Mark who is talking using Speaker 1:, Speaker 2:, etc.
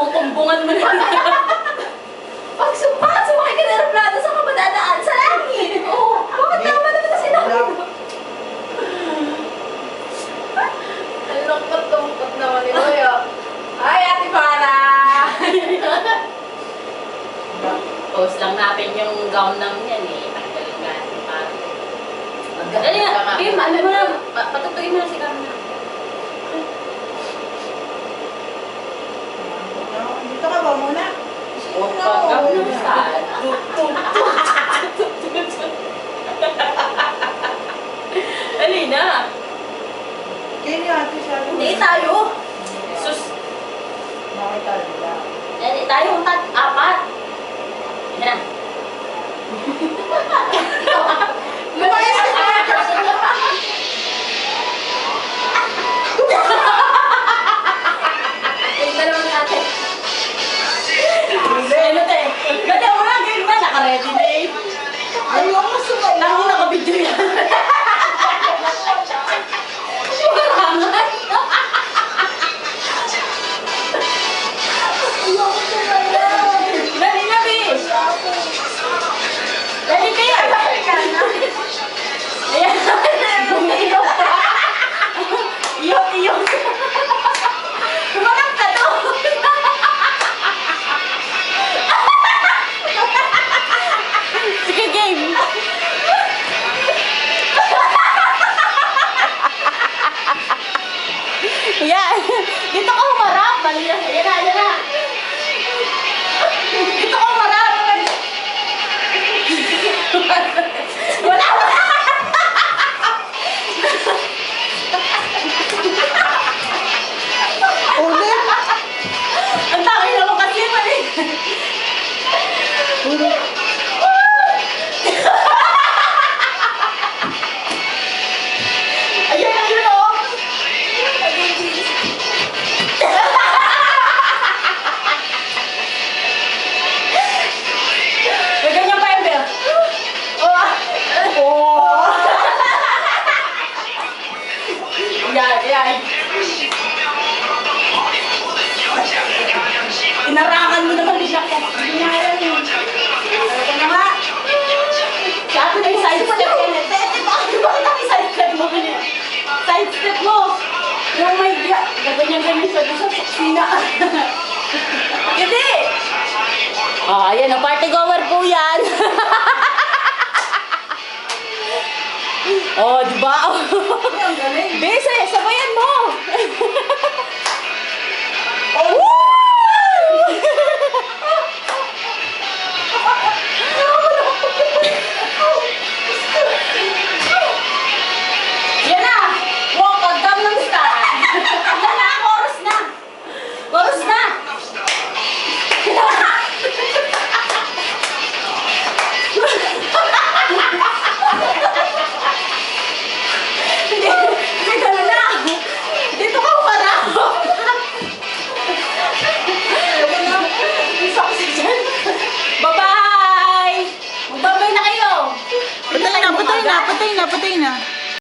Speaker 1: tutumbungan mo na.
Speaker 2: Pag sumakay ka na aeroplano, saan ka madadaan? Sa langit! Oo, bakit naman naman kasi namin? Ang lungkot-lungkot naman ni Kuya. Ay, Ate Farah!
Speaker 1: Post lang natin yung gown ng yan eh. Tanggalin nga si Farah. Dali nga, Kim, ano mo na, patutugin mo na si Carmen.
Speaker 3: Dito ka ba muna?
Speaker 1: Huwag pagkabusan. Dali na.
Speaker 3: Kaya niya ate siya.
Speaker 2: Hindi tayo!
Speaker 1: Sus.
Speaker 3: Makita nila.
Speaker 1: Dali tayo, apat. Yan na.
Speaker 2: Lumayas ka na! Yung dalawa ni ate.
Speaker 1: Ano te? Ganda mo lang, ganyan ba? Naka-ready na eh.
Speaker 3: Ayoko sumay.
Speaker 1: Nang naka-video yan. Marangan.
Speaker 3: Ayoko sumay.
Speaker 1: Dali na, Bi. Dali kayo. Ayan. Bumilok pa. Iyok. Kumanap ka to. Sige, game. Yan. Dito ka humarap. Yan na. Dito ka humarap. Wala.
Speaker 3: Ulit.
Speaker 1: Ang takay naman kasi mali.
Speaker 3: Ulit.
Speaker 1: Ayun oh. May ganyan pa, Ember. Oh. Yan. Inarangan mo naman siya. Binayaran mo. Ano na nga? Sabi na yung side step yan. Tete, bakit ang side step mo? Side step mo. Yung may ganyan siya doon sa saksina. Hindi! Ayan, ang party goer po yan. Oh, di ba?
Speaker 3: Ang galing.
Speaker 1: Bese, sabayan